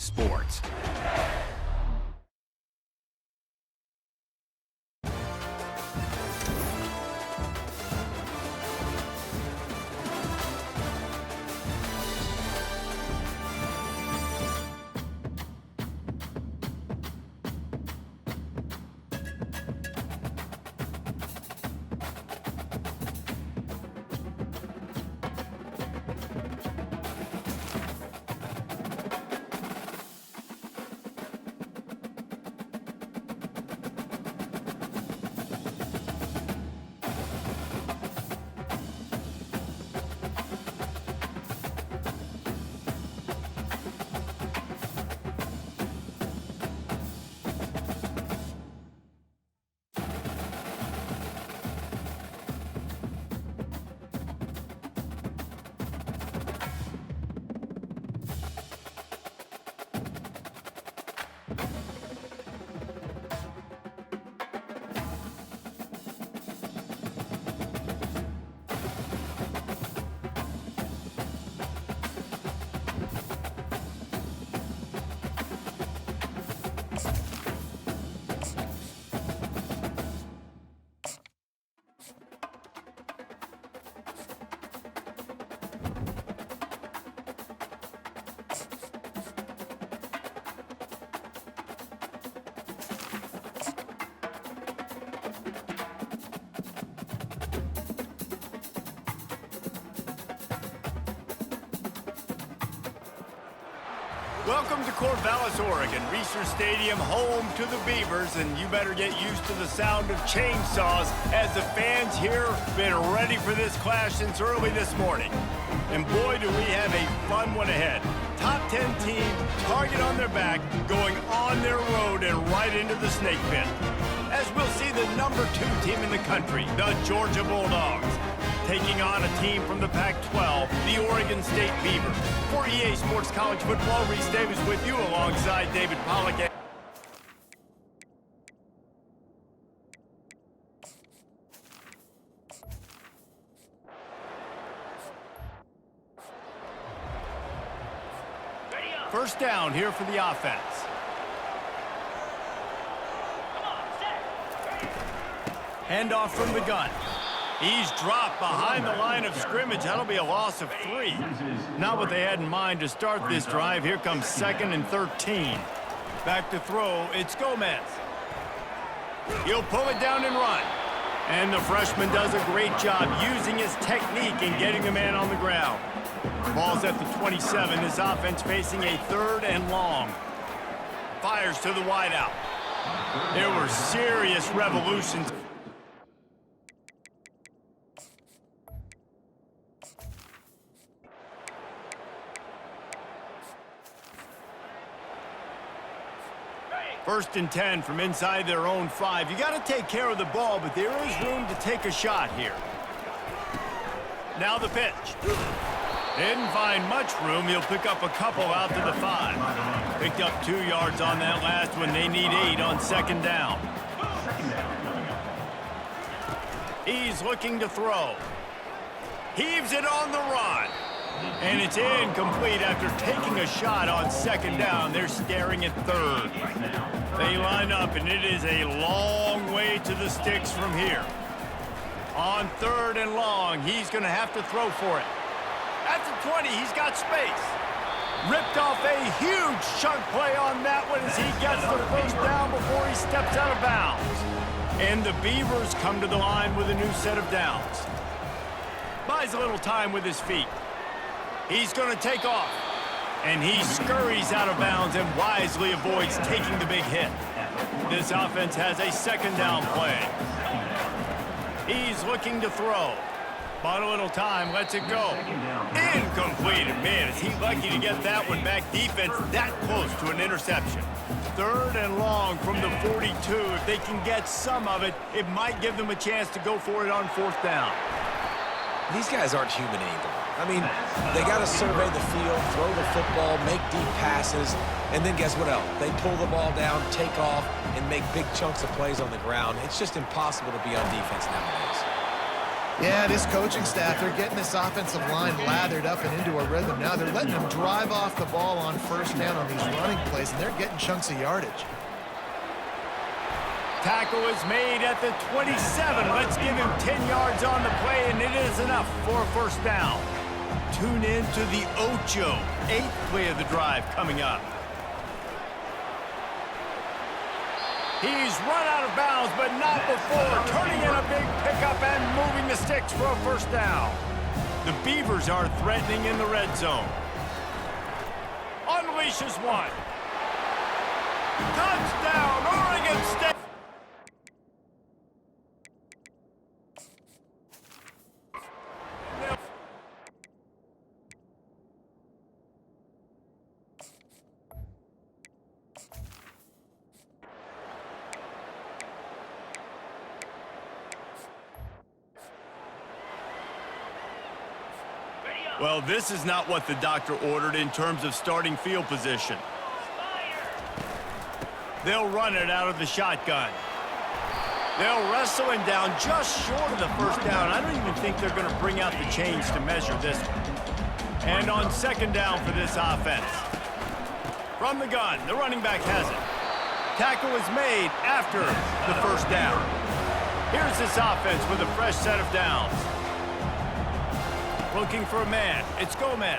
sports. Welcome to Corvallis, Oregon, Reser Stadium, home to the Beavers, and you better get used to the sound of chainsaws as the fans here have been ready for this clash since early this morning. And boy, do we have a fun one ahead. Top 10 team, target on their back, going on their road and right into the snake pit. As we'll see the number 2 team in the country, the Georgia Bulldogs, taking on a team from the Pac-12, the Oregon State Beavers. For EA Sports College Football, Reese Davis with you alongside David Pollack. First down here for the offense. Handoff from the gun. He's dropped behind the line of scrimmage. That'll be a loss of 3. Not what they had in mind to start this drive. Here comes 2nd and 13. Back to throw, it's Gomez. He'll pull it down and run. And the freshman does a great job using his technique and getting the man on the ground. Ball's at the 27. This offense facing a 3rd and long. Fires to the wideout. There were serious revolutions. First and 10 from inside their own 5. You got to take care of the ball, but there is room to take a shot here. Now the pitch. Didn't find much room. He'll pick up a couple out to the 5. Picked up 2 yards on that last one. They need 8 on 2nd down. He's looking to throw. Heaves it on the run. And it's incomplete after taking a shot on 2nd down. They're staring at 3rd. They line up, and it is a long way to the sticks from here. On 3rd and long, he's going to have to throw for it. At the 20, he's got space. Ripped off a huge chunk play on that one as he gets the first down before he steps out of bounds. And the Beavers come to the line with a new set of downs. Buys a little time with his feet. He's going to take off. And he scurries out of bounds and wisely avoids taking the big hit. This offense has a 2nd down play. He's looking to throw. Bought a little time, lets it go. Incomplete. And man, is he lucky to get that one back. Defense that close to an interception. 3rd and long from the 42. If they can get some of it, it might give them a chance to go for it on 4th down. These guys aren't human anymore. I mean, they got to survey the field, throw the football, make deep passes, and then guess what else? They pull the ball down, take off, and make big chunks of plays on the ground. It's just impossible to be on defense nowadays. Yeah, this coaching staff, they're getting this offensive line lathered up and into a rhythm now. They're letting them drive off the ball on first down on these running plays, and they're getting chunks of yardage. Tackle is made at the 27. Let's give him 10 yards on the play, and it is enough for a first down. Tune in to the Ocho, 8th play of the drive coming up. He's run out of bounds, but not before turning in a big pickup and moving the sticks for a first down. The Beavers are threatening in the red zone. Unleashes one. Touchdown, Oregon State. Well, this is not what the doctor ordered in terms of starting field position. They'll run it out of the shotgun. They'll wrestle him down just short of the first down. I don't even think they're going to bring out the chains to measure this one. And on second down for this offense. From the gun, the running back has it. Tackle is made after the first down. Here's this offense with a fresh set of downs. Looking for a man. It's Gomez.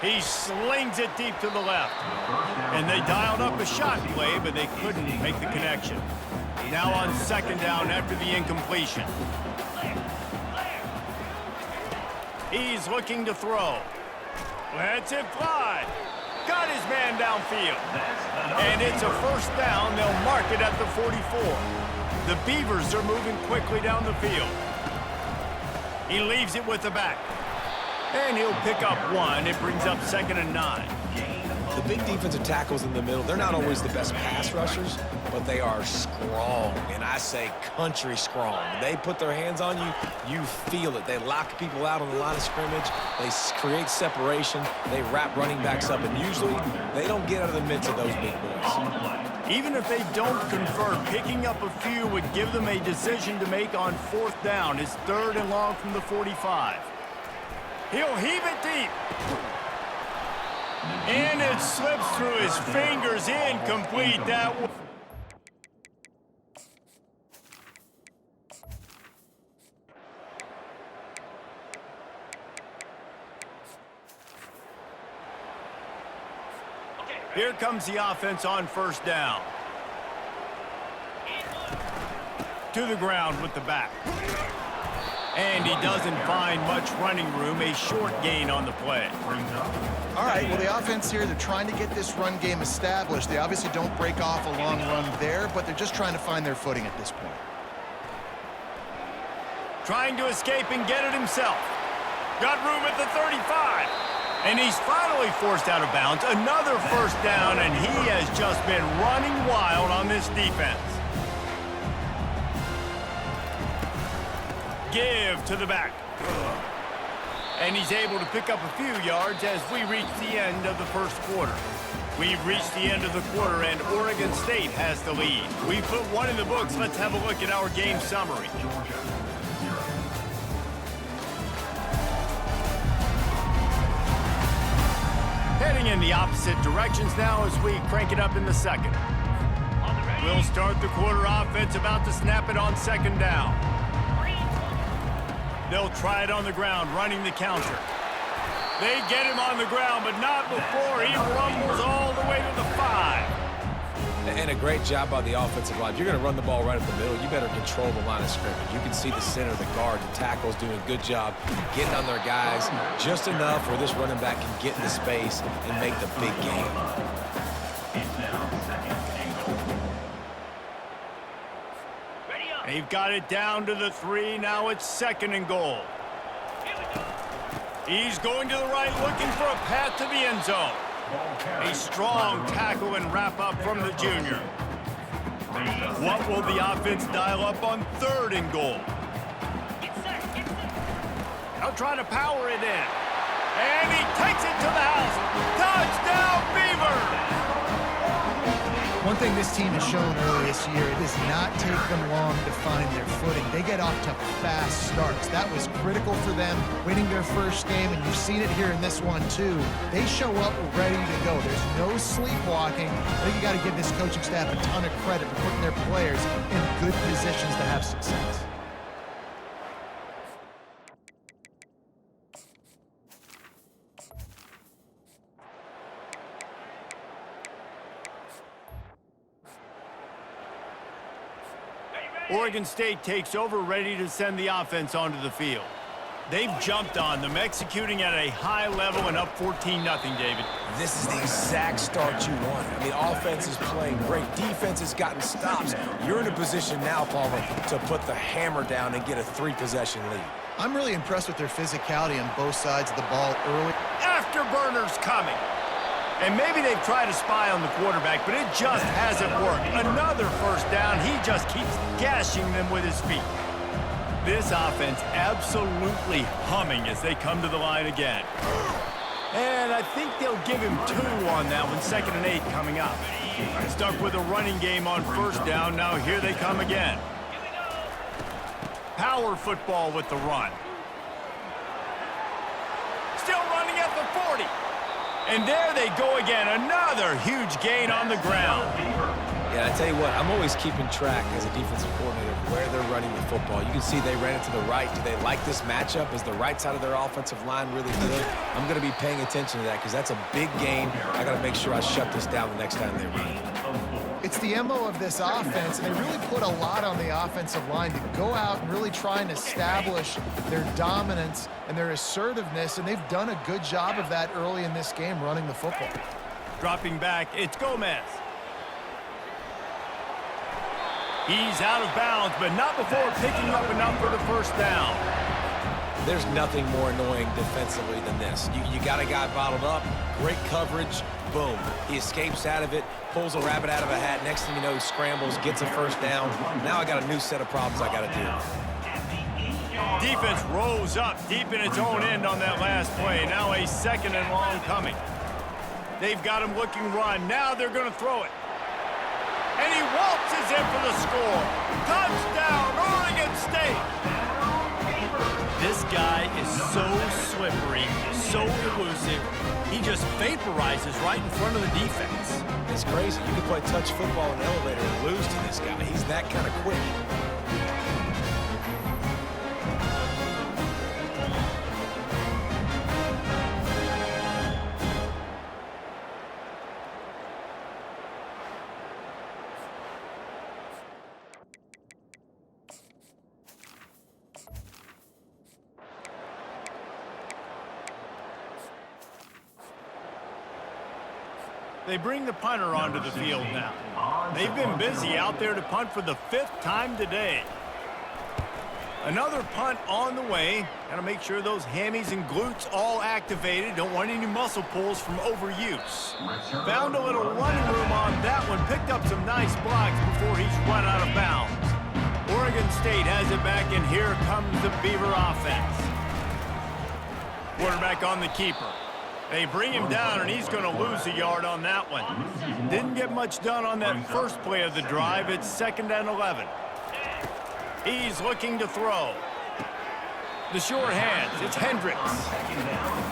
He slings it deep to the left. And they dialed up a shot play, but they couldn't make the connection. Now on second down after the incompletion. He's looking to throw. Lets it fly. Got his man downfield. And it's a first down. They'll mark it at the 44. The Beavers are moving quickly down the field. He leaves it with the back. And he'll pick up one. It brings up 2nd and 9. The big defensive tackles in the middle, they're not always the best pass rushers, but they are strong, and I say country strong. When they put their hands on you, you feel it. They lock people out on the line of scrimmage. They create separation. They wrap running backs up, and usually they don't get out of the midst of those big boys. Even if they don't convert, picking up a few would give them a decision to make on 4th down. It's 3rd and long from the 45. He'll heave it deep. And it slips through his fingers, incomplete. Here comes the offense on first down. To the ground with the back. And he doesn't find much running room, a short gain on the play. All right, well, the offense here, they're trying to get this run game established. They obviously don't break off a long run there, but they're just trying to find their footing at this point. Trying to escape and get it himself. Got room at the 35. And he's finally forced out of bounds. Another first down, and he has just been running wild on this defense. Give to the back. And he's able to pick up a few yards as we reach the end of the first quarter. We've reached the end of the quarter, and Oregon State has the lead. We put one in the books. Let's have a look at our game summary. Heading in the opposite directions now as we crank it up in the second. We'll start the quarter offense, about to snap it on second down. They'll try it on the ground, running the counter. They get him on the ground, but not before he rumbles all the way to the 5. And a great job by the offensive line. If you're going to run the ball right up the middle, you better control the line of scrimmage. You can see the center, the guard, the tackles doing a good job getting on their guys just enough where this running back can get into space and make the big game. They've got it down to the 3. Now it's 2nd and goal. He's going to the right, looking for a path to the end zone. A strong tackle and wrap up from the junior. What will the offense dial up on 3rd and goal? They'll try to power it in. And he takes it to the house. Touchdown, Beavers! One thing thing this team has shown early this year, it does not take them long to find their footing. They get off to fast starts. That was critical for them, winning their first game, and you've seen it here in this one too. They show up ready to go. There's no sleepwalking. I think you got to give this coaching staff a ton of credit for putting their players in good positions to have success. Oregon State takes over, ready to send the offense onto the field. They've jumped on them, executing at a high level and up 14-0, David. This is the exact start you want. I mean, offense is playing great. Defense has gotten stops. You're in a position now, Palmer, to put the hammer down and get a 3-possession lead. I'm really impressed with their physicality on both sides of the ball early. Afterburners coming. And maybe they've tried to spy on the quarterback, but it just hasn't worked. Another first down. He just keeps gashing them with his feet. This offense absolutely humming as they come to the line again. And I think they'll give him 2 on that one. 2nd and 8 coming up. Stuck with a running game on first down. Now here they come again. Power football with the run. Still running at the 40. And there they go again. Another huge gain on the ground. Yeah, I tell you what, I'm always keeping track as a defensive coordinator of where they're running the football. You can see they ran it to the right. Do they like this matchup? Is the right side of their offensive line really good? I'm going to be paying attention to that because that's a big gain. I got to make sure I shut this down the next time they run it. It's the MO of this offense, and they really put a lot on the offensive line to go out and really try and establish their dominance and their assertiveness, and they've done a good job of that early in this game running the football. Dropping back, it's Gomez. He's out of bounds, but not before picking up enough for the first down. There's nothing more annoying defensively than this. You got a guy bottled up, great coverage, boom. He escapes out of it, pulls a rabbit out of a hat. Next thing you know, he scrambles, gets a first down. Now I got a new set of problems I got to deal with. Defense rose up deep in its own end on that last play. Now a 2nd and long coming. They've got him looking run. Now they're going to throw it. And he waltzes in for the score. Touchdown, Oregon State. This guy is so slippery, so elusive. He just vaporizes right in front of the defense. It's crazy. You can play touch football in an elevator and lose to this guy. He's that kind of quick. They bring the punter onto the field now. They've been busy out there to punt for the 5th time today. Another punt on the way. Got to make sure those hammies and glutes all activated. Don't want any muscle pulls from overuse. Found a little running room on that one. Picked up some nice blocks before he's run out of bounds. Oregon State has it back, and here comes the Beaver offense. Quarterback on the keeper. They bring him down, and he's going to lose a yard on that one. Didn't get much done on that first play of the drive. It's 2nd and 11. He's looking to throw. The short hands, it's Hendricks.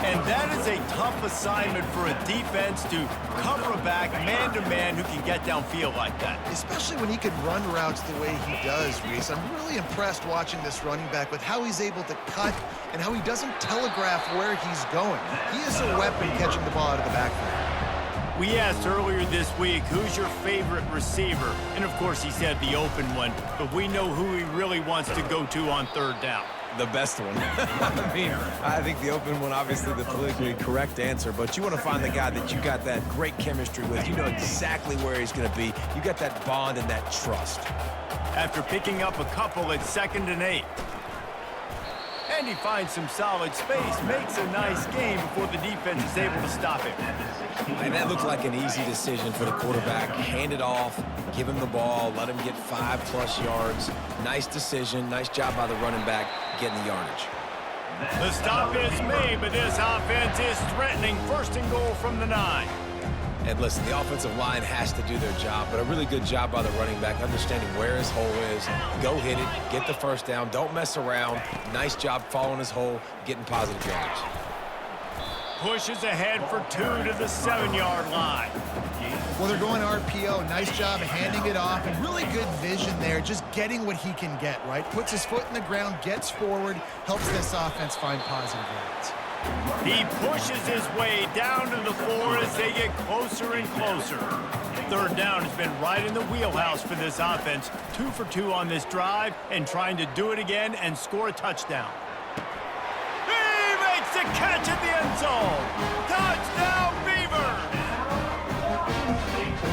And that is a tough assignment for a defense to cover a back man-to-man who can get downfield like that. Especially when he can run routes the way he does, Reese. I'm really impressed watching this running back with how he's able to cut and how he doesn't telegraph where he's going. He is a weapon catching the ball out of the backfield. We asked earlier this week, who's your favorite receiver? And of course he said the open one, but we know who he really wants to go to on 3rd down. The best one. I mean, I think the open one, obviously the politically correct answer, but you want to find the guy that you got that great chemistry with. You know exactly where he's going to be. You got that bond and that trust. After picking up a couple, it's 2nd and 8. And he finds some solid space, makes a nice game before the defense is able to stop him. And that looked like an easy decision for the quarterback. Hand it off, give him the ball, let him get 5+ yards. Nice decision, nice job by the running back getting the yardage. The stop is made, but this offense is threatening. 1st and goal from the 9. And listen, the offensive line has to do their job, but a really good job by the running back, understanding where his hole is. Go hit it, get the first down, don't mess around. Nice job following his hole, getting positive yards. Pushes ahead for 2 to the 7-yard line. Well, they're going RPO. Nice job of handing it off, and really good vision there, just getting what he can get, right? Puts his foot in the ground, gets forward, helps this offense find positive yards. He pushes his way down to the 4 as they get closer and closer. 3rd down has been right in the wheelhouse for this offense. 2 for 2 on this drive and trying to do it again and score a touchdown. He makes the catch at the end zone. Touchdown, Beavers!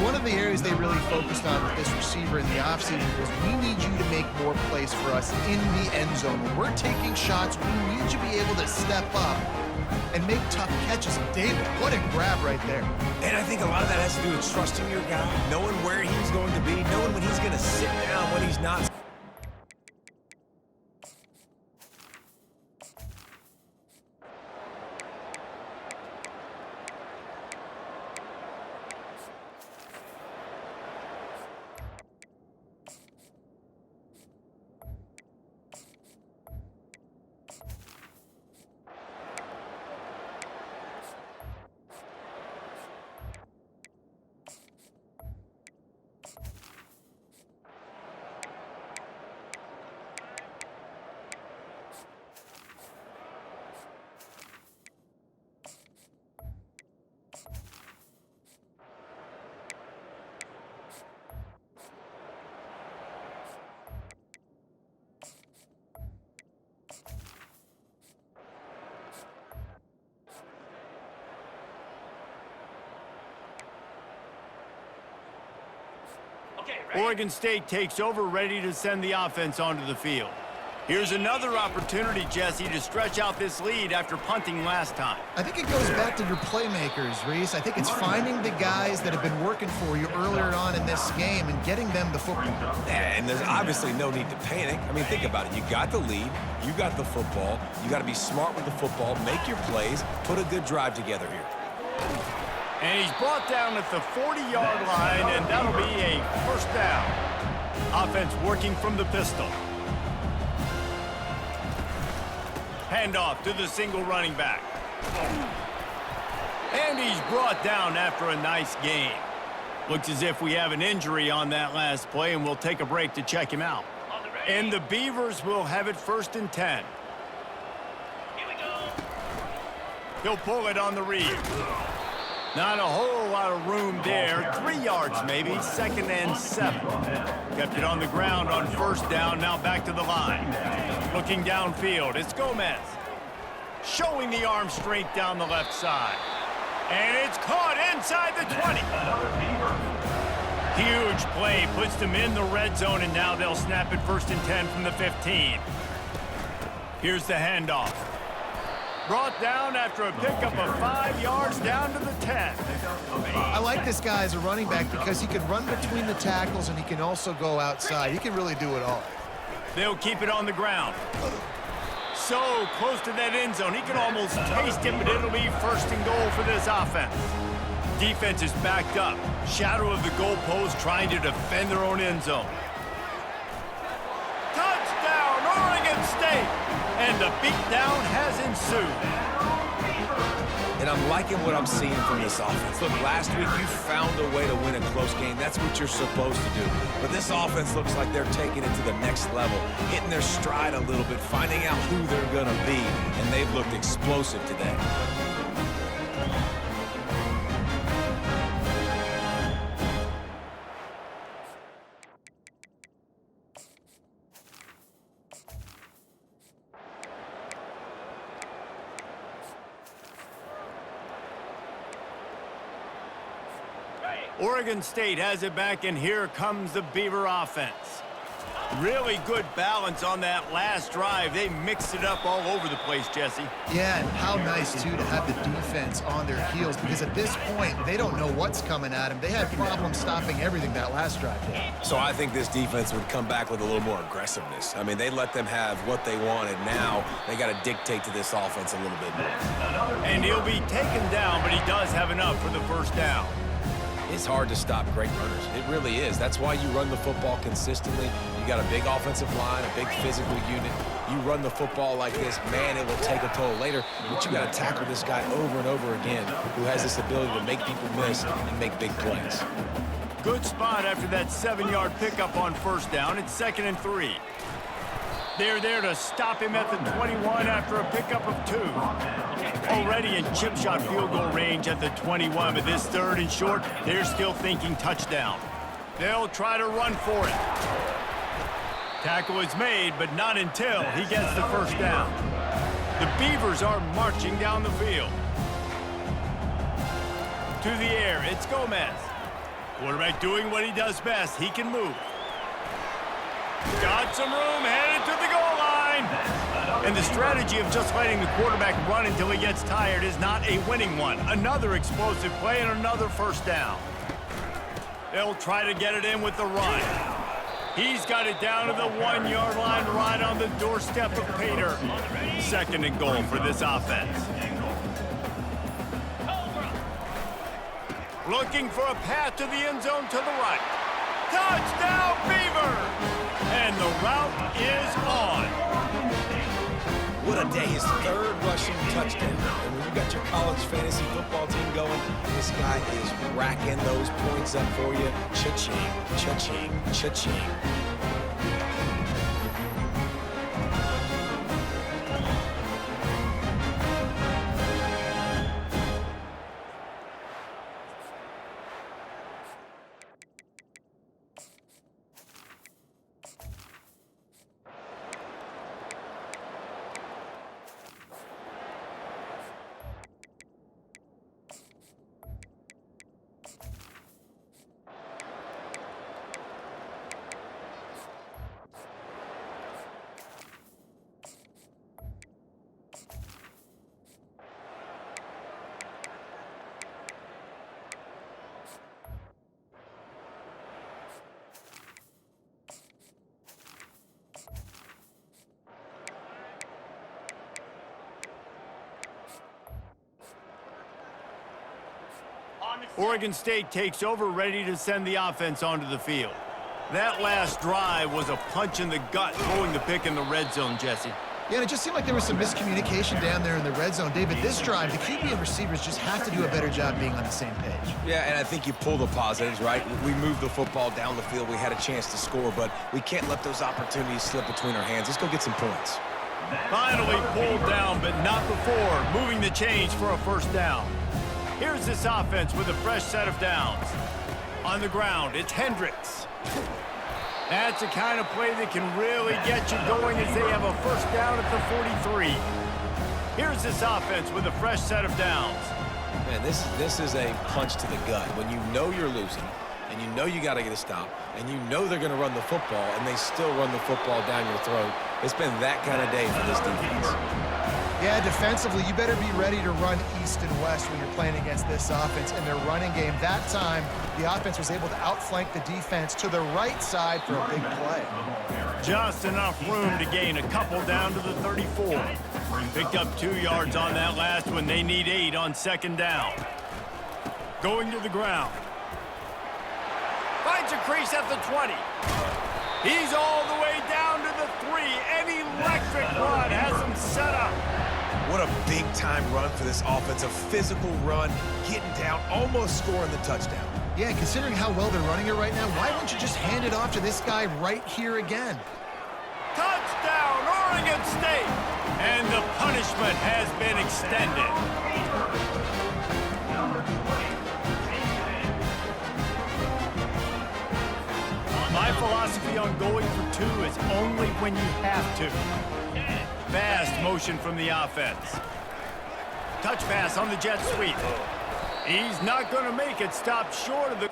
One of the areas they really focused on with this receiver in the offseason was we need you to make more plays for us in the end zone. When we're taking shots, we need you to be able to step up and make tough catches. David, what a grab right there. And I think a lot of that has to do with trusting your guy, knowing where he's going to be, knowing when he's going to sit down, when he's not. Oregon State takes over, ready to send the offense onto the field. Here's another opportunity, Jesse, to stretch out this lead after punting last time. I think it goes back to your playmakers, Reese. I think it's finding the guys that have been working for you earlier on in this game and getting them the football. And there's obviously no need to panic. I mean, think about it. You got the lead. You got the football. You got to be smart with the football, make your plays, put a good drive together here. And he's brought down at the 40-yard line, and that'll be a first down. Offense working from the pistol. Handoff to the single running back. And he's brought down after a nice gain. Looks as if we have an injury on that last play, and we'll take a break to check him out. And the Beavers will have it 1st and 10. Here we go. He'll pull it on the read. Not a whole lot of room there. 3 yards maybe, 2nd and 7. Kept it on the ground on 1st down, now back to the line. Looking downfield, it's Gomez. Showing the arm strength down the left side. And it's caught inside the 20. Huge play, puts them in the red zone, and now they'll snap it 1st and 10 from the 15. Here's the handoff. Brought down after a pickup of 5 yards down to the 10. I like this guy as a running back because he can run between the tackles and he can also go outside. He can really do it all. They'll keep it on the ground. So close to that end zone, he can almost taste it, but it'll be 1st and goal for this offense. Defense is backed up. Shadow of the goalpost trying to defend their own end zone. Touchdown, Oregon State! And the beatdown has ensued. And I'm liking what I'm seeing from this offense. Look, last week you found a way to win a close game. That's what you're supposed to do. But this offense looks like they're taking it to the next level, hitting their stride a little bit, finding out who they're going to be. And they've looked explosive today. Oregon State has it back, and here comes the Beaver offense. Really good balance on that last drive. They mixed it up all over the place, Jesse. Yeah, and how nice, too, to have the defense on their heels, because at this point, they don't know what's coming at them. They had problems stopping everything that last drive did. So I think this defense would come back with a little more aggressiveness. I mean, they let them have what they wanted. Now they got to dictate to this offense a little bit more. And he'll be taken down, but he does have enough for the 1st down. It's hard to stop great runners. It really is. That's why you run the football consistently. You got a big offensive line, a big physical unit. You run the football like this, man, it will take a toll later. But you got to tackle this guy over and over again who has this ability to make people miss and make big plays. Good spot after that 7-yard pickup on first down. It's 2nd and 3. They're there to stop him at the 21 after a pickup of 2. Already in chip shot field goal range at the 21, but this 3rd and short, they're still thinking touchdown. They'll try to run for it. Tackle is made, but not until he gets the first down. The Beavers are marching down the field. To the air, it's Gomez. Quarterback doing what he does best. He can move. Got some room, headed to the goal line. And the strategy of just letting the quarterback run until he gets tired is not a winning one. Another explosive play and another first down. They'll try to get it in with the run. He's got it down to the 1-yard line right on the doorstep of Pater. 2nd and goal for this offense. Looking for a path to the end zone to the right. Touchdown, Beaver! And the route is on. What a day. His 3rd rushing touchdown. And when you got your college fantasy football team going, this guy is racking those points up for you. Cha-ching, cha-ching, cha-ching. Oregon State takes over, ready to send the offense onto the field. That last drive was a punch in the gut, throwing the pick in the red zone, Jesse. Yeah, and it just seemed like there was some miscommunication down there in the red zone. David, this drive, the QB and receivers just have to do a better job being on the same page. Yeah, and I think you pull the positives, right? We moved the football down the field. We had a chance to score, but we can't let those opportunities slip between our hands. Let's go get some points. Finally pulled down, but not before moving the chains for a first down. Here's this offense with a fresh set of downs. On the ground, it's Hendricks. That's the kind of play that can really get you going as they have a first down at the 43. Here's this offense with a fresh set of downs. Man, this is a punch to the gut. When you know you're losing, and you know you got to get a stop, and you know they're going to run the football, and they still run the football down your throat. It's been that kind of day for this defense. Yeah, defensively, you better be ready to run east and west when you're playing against this offense. And their running game, that time, the offense was able to outflank the defense to the right side for a big play. Just enough room to gain a couple down to the 34. Picked up 2 yards on that last one. They need 8 on 2nd down. Going to the ground. Finds a crease at the 20. He's all the way down to the 3. An electric run has him set up. What a big-time run for this offense. A physical run, getting down, almost scoring the touchdown. Yeah, considering how well they're running it right now, why don't you just hand it off to this guy right here again? Touchdown, Oregon State! And the punishment has been extended. My philosophy on going for 2 is only when you have to. Fast motion from the offense. Touch pass on the jet sweep. He's not going to make it. Stop short of the...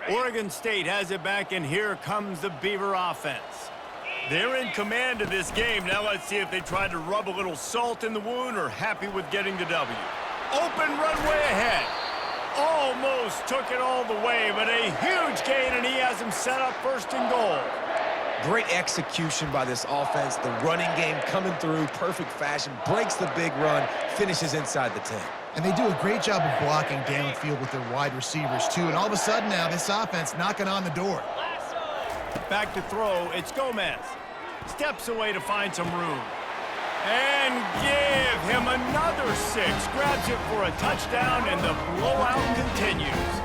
Oregon State has it back, and here comes the Beaver offense. They're in command of this game. Now let's see if they try to rub a little salt in the wound or happy with getting the W. Open runway ahead. Almost took it all the way, but a huge gain, and he has him set up first and goal. Great execution by this offense. The running game coming through, perfect fashion, breaks the big run, finishes inside the 10. And they do a great job of blocking downfield with their wide receivers, too. And all of a sudden now, this offense knocking on the door. Back to throw, it's Gomez. Steps away to find some room. And give him another 6. Grabs it for a touchdown, and the blowout continues.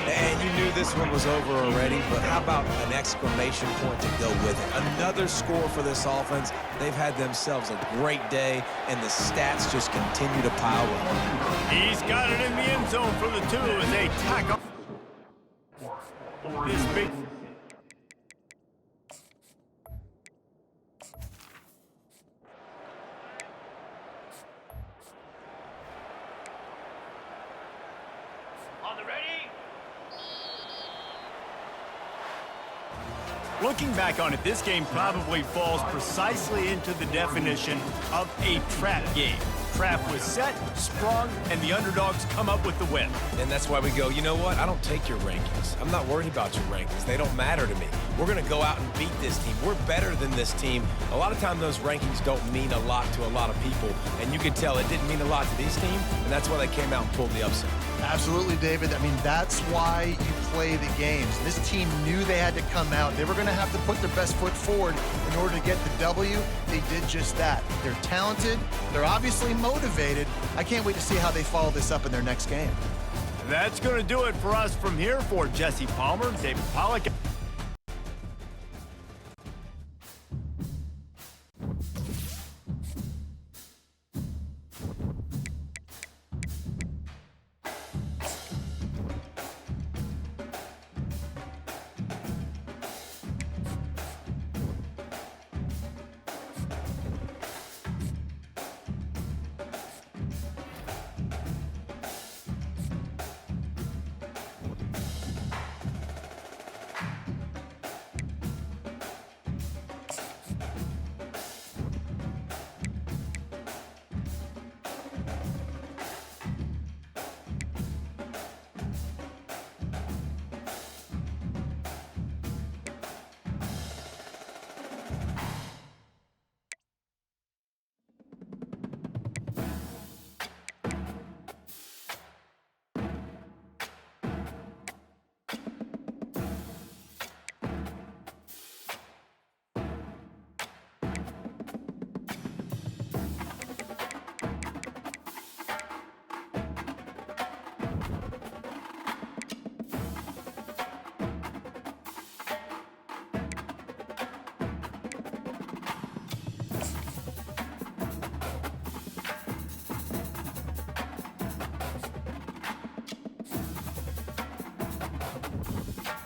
And you knew this one was over already, but how about an exclamation point to go with it? Another score for this offense. They've had themselves a great day, and the stats just continue to pile up. He's got it in the end zone for the 2 as they tackle this big... On the ready. Looking back on it, this game probably falls precisely into the definition of a trap game. Trap was set, sprung, and the underdogs come up with the win. And that's why we go, you know what? I don't take your rankings. I'm not worried about your rankings. They don't matter to me. We're going to go out and beat this team. We're better than this team. A lot of times those rankings don't mean a lot to a lot of people, and you can tell it didn't mean a lot to this team, and that's why they came out and pulled the upset. Absolutely, David. I mean, that's why you play the games. This team knew they had to come out. They were going to have to put their best foot forward in order to get the W. They did just that. They're talented. They're obviously motivated. I can't wait to see how they follow this up in their next game. That's going to do it for us from here. For Jesse Palmer, David Pollack.